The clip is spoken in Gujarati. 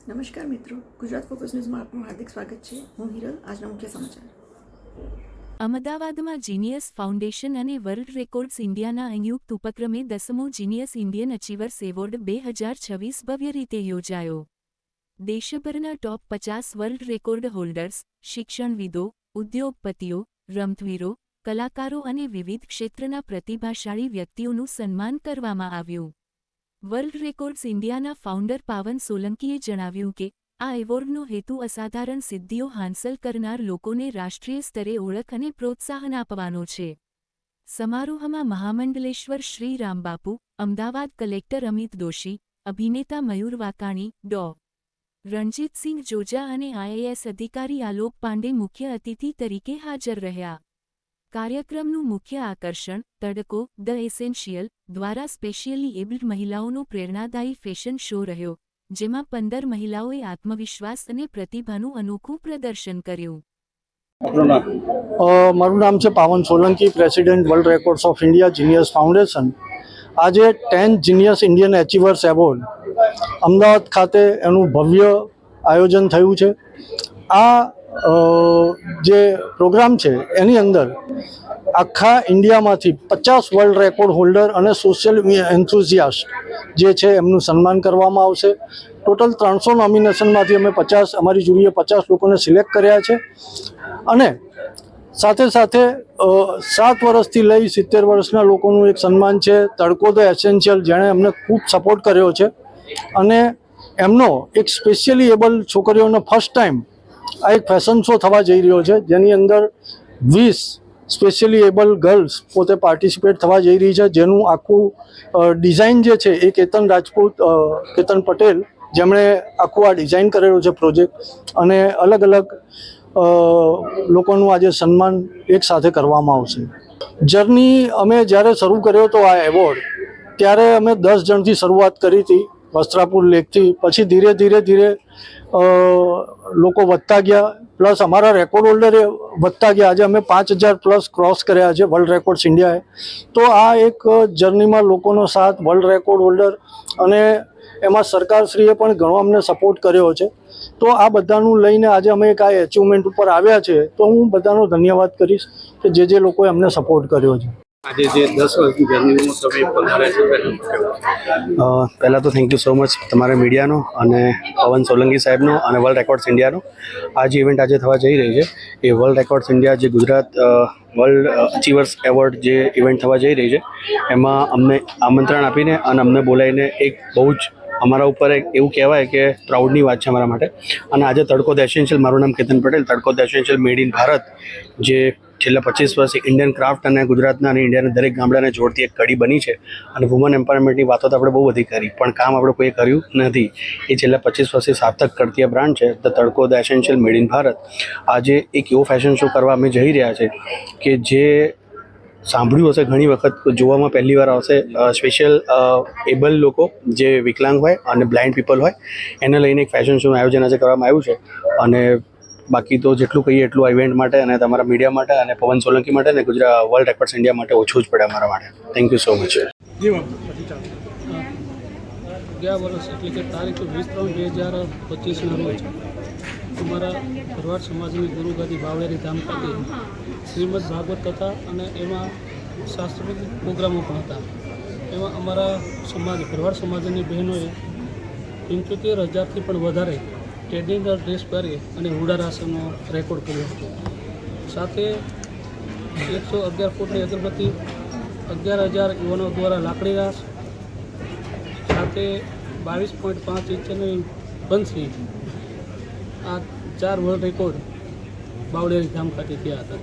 નમસ્કાર મિત્રો, ગુજરાત ફોકસ ન્યૂઝમાં આપનું હાર્દિક સ્વાગત છે. હું હિરલ. આજના મુખ્ય સમાચાર. અમદાવાદમાં જીનિયસ ફાઉન્ડેશન અને વર્લ્ડ રેકોર્ડ્સ ઇન્ડિયાના સંયુક્ત ઉપક્રમે 10મો જીનિયસ ઇન્ડિયન અચીવર્સ એવોર્ડ 2026 ભવ્ય રીતે યોજાયો. દેશભરના ટોપ 50 વર્લ્ડ રેકોર્ડ હોલ્ડર્સ, શિક્ષણવિદો, ઉદ્યોગપતિઓ, રમતવીરો, કલાકારો અને વિવિધ ક્ષેત્રના પ્રતિભાશાળી વ્યક્તિઓનું સન્માન કરવામાં આવ્યું. વર્લ્ડ રેકોર્ડ્સ ઇન્ડિયાના ફાઉન્ડર પાવન સોલંકીએ જણાવ્યું કે આ એવોર્ડનો હેતુ અસાધારણ સિદ્ધિઓ હાંસલ કરનાર લોકોને રાષ્ટ્રીય સ્તરે ઓળખ અને પ્રોત્સાહન આપવાનો છે. સમારોહમાં મહામંડલેશ્વર શ્રી રામબાપુ, અમદાવાદ કલેક્ટર અમિત દોશી, અભિનેતા મયુર વાકાણી, ડો. રણજીતસિંહ જોજા અને આઈએએસ અધિકારી આલોક પાંડે મુખ્ય અતિથિ તરીકે હાજર રહ્યા. કાર્યક્રમનું મુખ્ય આકર્ષણ તડકો ધ એસેન્શિયલ દ્વારા સ્પેશિયલી એબલ્ડ મહિલાઓનો પ્રેરણાદાયી ફેશન શો રહ્યો, જેમાં 15 મહિલાઓએ આત્મવિશ્વાસ અને પ્રતિભાનું અનોખું પ્રદર્શન કર્યું. મારું નામ છે Pavan Solanki, president world records of India genius foundation. આજે 10th genius Indian achievers award Ahmedabad ખાતે એનું ભવ્ય આયોજન થયું છે. આ જે પ્રોગ્રામ છે એની અંદર આખા ઇન્ડિયામાંથી 50 વર્લ્ડ રેકોર્ડ હોલ્ડર અને સોશિયલ એન્થુઝિયાસ્ટ જે છે એમનું સન્માન કરવામાં આવશે. ટોટલ 300 નોમિનેશનમાંથી અમે 50, અમારી જુરીએ 50 લોકોને સિલેક્ટ કર્યા છે. અને સાથે સાથે 7 વર્ષથી લઈ 70 વર્ષના લોકોનું એક સન્માન છે તડકો ધ એસેન્શિયલ, જેણે અમને ખૂબ સપોર્ટ કર્યો છે. અને એમનો એક સ્પેશિયલી એબલ છોકરીઓનો ફર્સ્ટ ટાઈમ આ એક ફેશન શો થવા જઈ રહ્યો છે, જેની અંદર 20 સ્પેશિયલી એબલ ગર્લ્સ પોતે પાર્ટિસિપેટ થવા જઈ રહી છે. જેનું આખું ડિઝાઇન જે છે એ કેતન પટેલ, જેમણે આખું આ ડિઝાઇન કરેલું છે પ્રોજેક્ટ. અને અલગ અલગ લોકોનું આજે સન્માન એક સાથે કરવામાં આવશે. જર્ની અમે જ્યારે શરૂ કર્યો હતો આ એવોર્ડ, ત્યારે અમે 10 જણથી શરૂઆત કરી હતી વસ્ત્રાપુર લેકથી. પછી ધીરે ધીરે લોકો વધતા ગયા, પ્લસ અમારા રેકોર્ડ હોલ્ડરે વધતા ગયા. આજે અમે 5000+ ક્રોસ કર્યા છે વર્લ્ડ રેકોર્ડ્સ ઇન્ડિયાએ. તો આ એક જર્નીમાં લોકોનો સાથ, વર્લ્ડ રેકોર્ડ હોલ્ડર અને એમાં સરકારશ્રીએ પણ ઘણો અમને સપોર્ટ કર્યો છે. તો આ બધાનું લઈને આજે અમે એક આ એચિવમેન્ટ ઉપર આવ્યા છે. તો હું બધાનો ધન્યવાદ કરીશ કે જે લોકોએ અમને સપોર્ટ કર્યો છે. આજે જે 10 વર્ષની જર્નીમાં તમે પધાર્યા છો, પહેલાં તો થેન્ક યુ સો મચ તમારા મીડિયાનો અને પવન સોલંકી સાહેબનો અને વર્લ્ડ રેકોર્ડ્સ ઇન્ડિયાનો. આ જે ઇવેન્ટ આજે થવા જઈ રહી છે એ વર્લ્ડ રેકોર્ડ્સ ઇન્ડિયા જે ગુજરાત વર્લ્ડ અચીવર્સ એવોર્ડ જે ઇવેન્ટ થવા જઈ રહી છે, એમાં અમને આમંત્રણ આપીને અને અમને બોલાવીને એક બહુ જ અમારા ઉપર એક એવું કહેવાય કે પ્રાઉડની વાત છે અમારા માટે. અને આજે તડકો ધ એસેન્શિયલ, મારું નામ કેતન પટેલ, તડકો the essential made in Bharat, જે છેલ્લા 25 વર્ષથી ઇન્ડિયન ક્રાફ્ટ અને ગુજરાતના અને ઇન્ડિયાના દરેક ગામડાને જોડતી એક કડી બની છે. અને વુમન એમ્પાવરમેન્ટની વાતો તો આપણે બહુ બધી કરી, પણ કામ આપણે કોઈ કર્યું નથી. એ છેલ્લા 25 વર્ષથી સાર્થક કરતી આ બ્રાન્ડ છે ધ તડકો the essential made in Bharat. આજે એક એવો ફેશન શો કરવા અમે જઈ રહ્યા છે કે જે સાંભળ્યું હશે ઘણી વખત, જોવામાં પહેલી વાર આવશે. સ્પેશિયલ એબલ લોકો જે વિકલાંગ હોય અને બ્લાઇન્ડ પીપલ હોય એને લઈને એક ફેશન શોનું આયોજન આજે કરવામાં આવ્યું છે. અને બાકી તો જેટલું કહીએ એટલું આ ઇવેન્ટ માટે અને તમારા મીડિયા માટે અને પવન સોલંકી માટે અને ગુજરાત વર્લ્ડ રેકોર્ડ્સ ઇન્ડિયા માટે ઓછું જ પડે અમારા માટે. Thank you so much. ગયા વર્ષ એટલે કે તારીખ 20/3/2025ના રોજ અમારા ભરવાડ સમાજની ગુરુગાદી બાવળિયારી ધામ ખાતે શ્રીમદ ભાગવત કથા અને એમાં સાંસ્કૃતિક પ્રોગ્રામો પણ હતા. એમાં અમારા સમાજ ભરવાડ સમાજની બહેનોએ 75,000થી પણ વધારે ટ્રેડિશનલ ડ્રેસ પહેરી અને હુડારાસનો રેકોર્ડ કર્યો હતો. સાથે 111 ફૂટની અગરબત્તી, 11,000 યુવાનો દ્વારા લાકડી રાસ, સાથે 22.5 ઇંચની બંસરી, આ 4 વર્લ્ડ રેકોર્ડ બાવળિયારી ધામ ખાતે થયા હતા.